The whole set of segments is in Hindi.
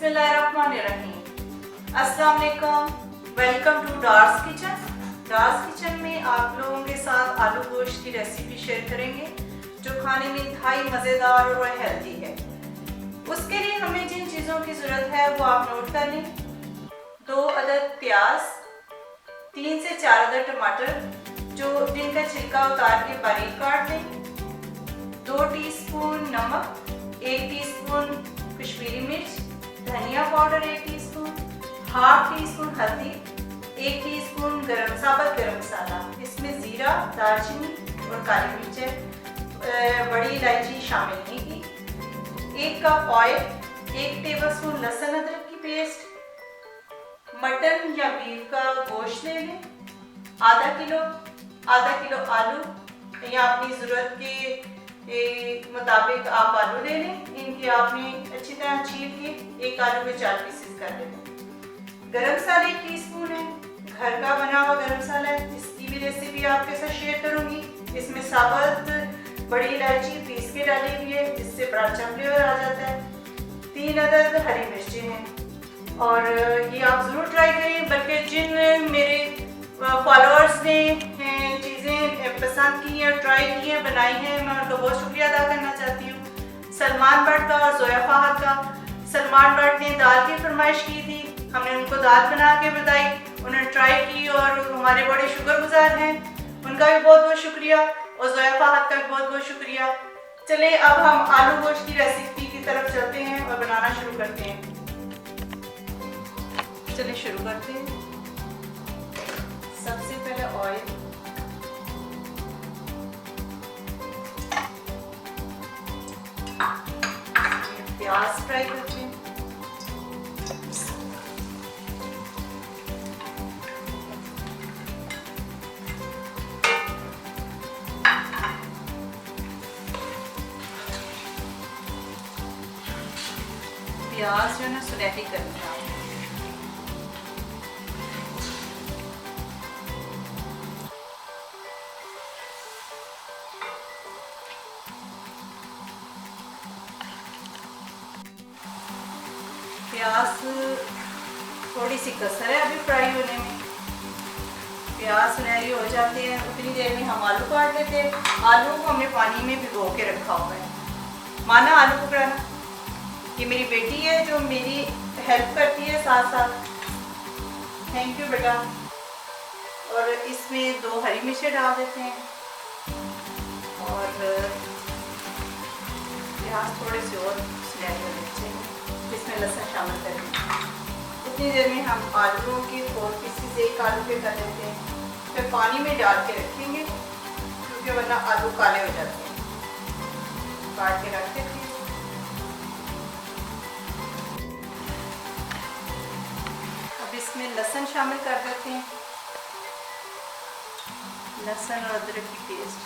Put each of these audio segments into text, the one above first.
बिस्मिल्लाहिर्रहमानिर्रहीम। अस्सलाम वालेकुम, वेलकम टू डार्स किचन। डार्स किचन में आप लोगों के साथ आलू गोश्त की रेसिपी शेयर करेंगे जो खाने में इंतहाई मज़ेदार और हेल्दी है। उसके लिए हमें जिन चीज़ों की ज़रूरत है वो आप नोट कर लें। 2 अदद प्याज, 3 से 4 अदद टमाटर जो जिनका छिलका उतार के बारीक काट लें, 2 टीस्पून नमक, 1 टीस्पून कश्मीरी मिर्च, धनिया पाउडर 1 टीस्पून, हाफ टीस्पून हल्दी, 1 टीस्पून साबुत गरम मसाला। इसमें ज़ीरा, दालचीनी और काली मिर्च, बड़ी इलायची शामिल नहीं की। 1 कप ऑयल, 1 टेबलस्पून लहसुन अदरक की पेस्ट, मटन या बीफ का गोश्त ले लें, आधा किलो आलू या अपनी ज़रूरत के मुताबिक आप आलू ले लें। इनकी आपने अच्छी तरह छील के 1 आलू के 4 पीसेस कर लें। गरम मसाला 1 टीस्पून है, घर का बना हुआ गरम मसाला है। इसकी भी रेसिपी आपके साथ शेयर करूंगी। इसमें साबुत बड़ी इलायची पीस के डाली हुई है जिससे बड़ा अच्छा फ्लेवर आ जाता है। 3 अदद हरी मिर्चें हैं और ये आप ज़रूर ट्राई करें। बल्कि जिन मेरे फॉलोअर्स ने चीज़ें पसंद की हैं, ट्राई की हैं, बनाई हैं, मैं उनका बहुत शुक्रिया अदा करना चाहती हूँ। सलमान भट्ट का और जोया फहद का। सलमान भट्ट ने दाल की फरमाइश की थी, हमने उनको दाल बना के बताई, उन्होंने ट्राई की और हमारे बड़े शुक्रगुजार हैं। उनका भी बहुत बहुत शुक्रिया और जोया फहद का भी बहुत बहुत शुक्रिया। चलिए अब हम आलू गोश्त की रेसिपी की तरफ चलते हैं और बनाना शुरू करते हैं। चलिए शुरू करते हैं। सबसे पहले ऑयल, प्याज फ्राई करते हैं। प्याज जो है ना सुनहरी करना है। प्याज थोड़ी सी कसर है अभी फ्राई होने में। प्याज सुनहरी हो जाते हैं उतनी देर में हम आलू काट लेते हैं। आलू को हमने पानी में भिगो के रखा हुआ है। माना आलू पकड़ाना, ये मेरी बेटी है जो मेरी हेल्प करती है साथ साथ। थैंक यू बेटा। और इसमें 2 हरी मिर्चें डाल देते हैं और प्याज थोड़े से और सुनहरे होने चाहिए। इसमें लहसुन शामिल करेंगे। इतनी देर में हम आलूओं के 4 पीसेस 1 आलू के कर लेते हैं। फिर पानी में डाल के रखेंगे क्योंकि वरना आलू काले हो जाते हैं। काट के रख देते हैं। अब इसमें लहसुन शामिल कर देते हैं। लहसुन और अदरक की पेस्ट,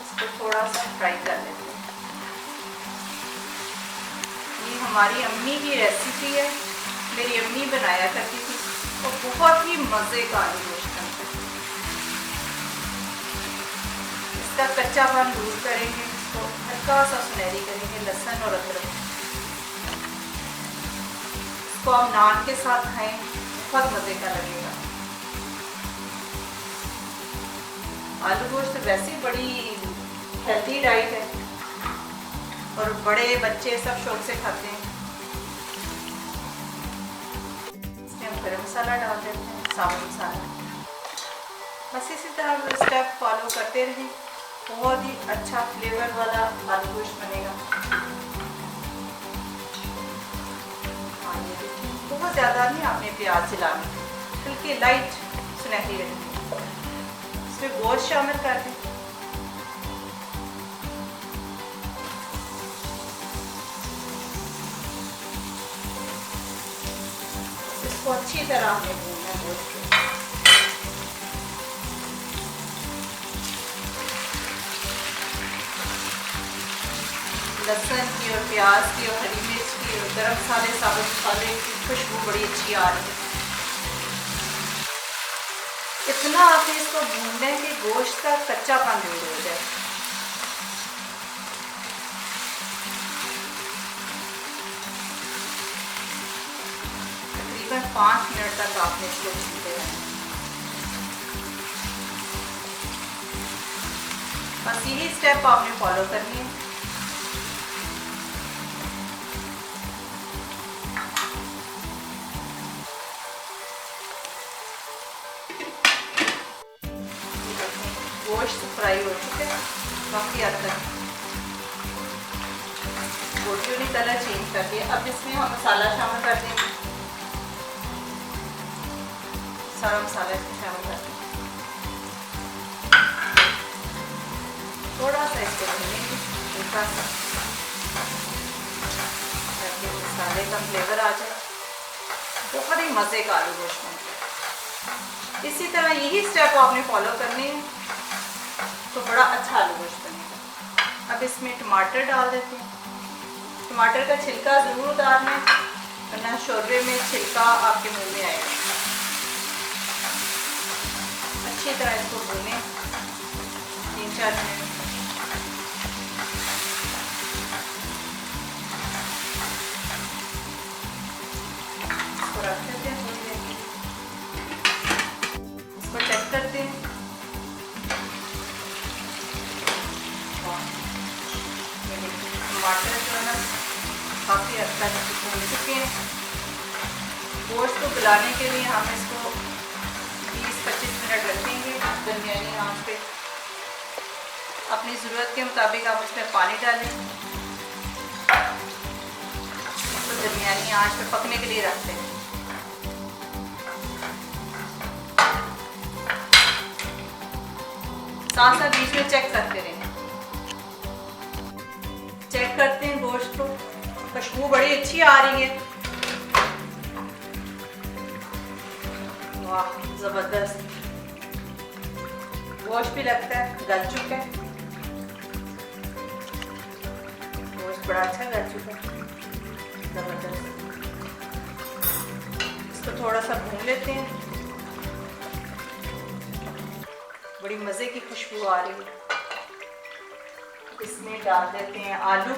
इसको थोड़ा सा फ्राई कर लेते हैं। ये हमारी अम्मी की रेसिपी है, मेरी अम्मी बनाया करती थी और बहुत ही मज़े का आलू गोश्त बनता है। इसका कच्चापन दूर करेंगे, इसको हल्का सा सुनहरी करेंगे लहसुन और अदरक। इसको आप नान के साथ खाएं, बहुत मज़े का लगेगा। आलू गोश्त वैसे बड़ी हेल्दी डाइट है और बड़े बच्चे सब शौक से खाते हैं। इसमें हम गरम मसाला डाल देते हैं, साबुत मसाला। बस इसी तरह स्टेप फॉलो करते रहें, बहुत ही अच्छा फ्लेवर वाला आलू गोश्त बनेगा। बहुत ज़्यादा नहीं आपने प्याज जलानी, हल्की लाइट सुनहरी रखनी। इसमें गोश्त शामिल कर दें। इसको अच्छी तरह हमने भूनना है गोश्त को। लहसुन की और प्याज की और हरी मिर्च की और गरम मसाले साबुत मसाले की खुशबू बड़ी अच्छी आ रही है। इतना आपने इसको भून लें कि गोश्त का कच्चापन दूर हो जाए। तकरीबन 5 मिनट तक आपने इसको भूनते हैं। बस यही स्टेप आपने फॉलो करनी है। गोश्त फ्राई हो चुके हैं काफ़ी हद तक, बोटियों ने कलर चेंज कर दिया। अब इसमें हम मसाला शामिल कर देंगे, सारा मसाला इसमें शामिल कर देंगे। थोड़ा सा इसको भूनेंगे हल्का सा, ताकि मसाले का फ्लेवर आ जाए। बहुत ही मज़े का आलू गोश्त बनता है। इसी तरह यही स्टेप आपने फॉलो करने हैं तो बड़ा अच्छा आलू गोश्त बनेगा। अब इसमें टमाटर डाल देते हैं। टमाटर का छिलका ज़रूर उतारना है, वरना शोरबे में छिलका आपके मुंह में आएगा। अच्छी तरह इसको भूनें 3-4 मिनट। इसको रख देते हैं थोड़ी देर के लिए। इसको चेक करते हैं। टमाटर जो है ना काफ़ी हद तक भून चुके हैं। गोश्त को गलाने के लिए हम इसको 20-25 मिनट रखेंगे दरमियानी आंच पे। अपनी ज़रूरत के मुताबिक आप इसमें पानी डालें। इसको दरमियानी आंच पे पकने के लिए रखते हैं। साथ साथ बीच में चेक करते रहें। चेक करते हैं गोश्त को, खुशबू बड़ी अच्छी आ रही है। वाह ज़बरदस्त गोश्त भी लगता है गल चुका है। गोश्त बड़ा अच्छा गल चुका है, ज़बरदस्त। इसको थोड़ा सा भून लेते हैं। बड़ी मज़े की खुशबू आ रही है। इसमें डाल देते हैं आलू।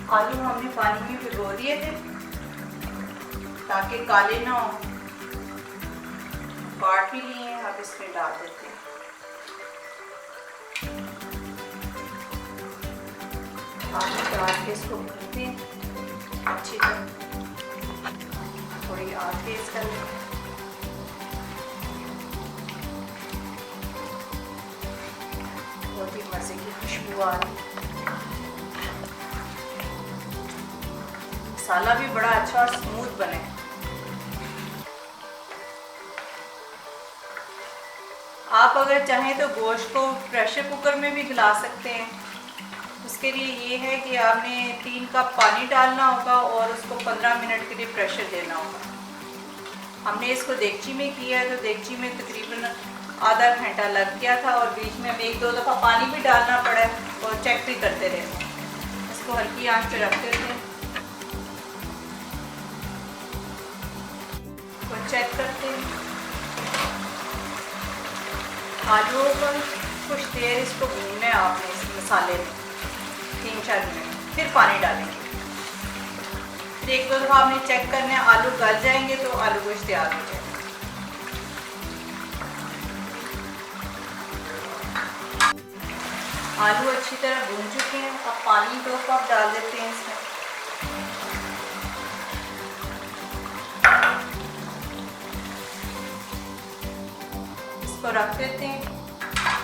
आलू हमने पानी में भिगो दिए थे ताकि काले ना हो। काट भी लिए हैं, अब इसमें डाल देते हैं। आलू डाल के इसको भूनते हैं अच्छी तरह। थोड़ी आग तेज कर लें। बहुत ही मज़े की खुशबू आ रही है। मसाला भी बड़ा अच्छा और स्मूथ बने। आप अगर चाहें तो गोश्त को प्रेशर कुकर में भी गला सकते हैं। उसके लिए ये है कि आपने 3 कप पानी डालना होगा और उसको 15 मिनट के लिए प्रेशर देना होगा। हमने इसको देगची में किया है तो देगची में तकरीबन आधा घंटा लग गया था और बीच में हमें 1-2 दफ़ा पानी भी डालना पड़ा है और चेक भी करते रहे। इसको हल्की आंच पे रख देते हैं और चेक करते हैं। आलू को कुछ देर इसको भूनना है आपने इस मसाले में 3-4 मिनट, फिर पानी डालेंगे। फिर 1-2 दफ़ा आपने चेक करना है। आलू गल जाएंगे तो आलू गोश्त तैयार हो जाएगा। आलू अच्छी तरह भून चुके हैं। अब पानी 2 कप डाल देते हैं इसमें। इसको रख देते हैं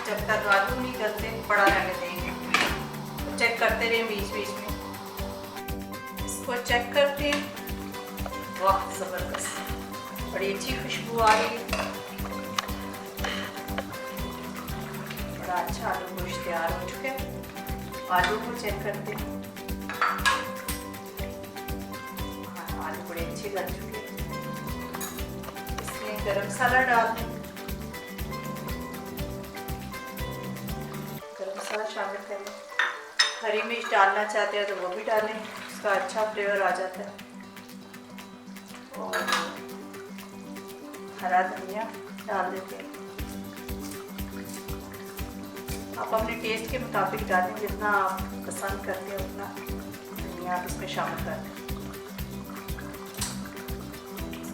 जब तक आलू नहीं गलते, पड़ा रहने देंगे। तो चेक करते रहें बीच बीच में। इसको चेक करते हैं। वाह ज़बरदस्त, बड़ी अच्छी खुशबू आ रही है। बड़ा अच्छा आलू गोश्त तैयार हो चुका है। आलू को चेक करते हैं। हाँ, आलू बड़े अच्छे गल चुके हैं। इसमें गरम मसाला डाल दें। शामिल करें। हरी मिर्च डालना चाहते हैं तो वो भी डालें, उसका अच्छा फ्लेवर आ जाता है। और हरा धनिया डाल देते हैं। आप अपने टेस्ट के मुताबिक डालें, जितना आप पसंद करते हैं उतना धनिया आप इसमें शामिल कर दें।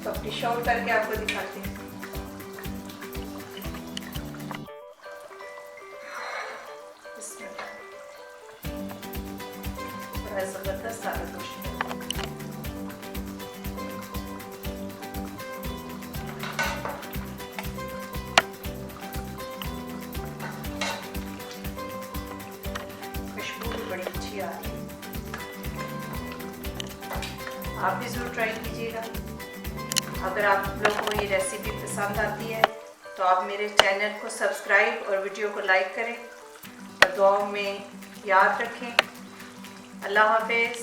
तो डिश आउट करके आपको दिखाते हैं। बड़ा ज़बरदस्त आलू गोश्त खुशबू भी बड़ी अच्छी आ रही है। आप भी ज़रूर ट्राई कीजिएगा। अगर आप लोगों को ये रेसिपी पसंद आती है तो आप मेरे चैनल को सब्सक्राइब और वीडियो को लाइक करें और दुआओं में याद रखें। अल्लाह हाफ़िज़।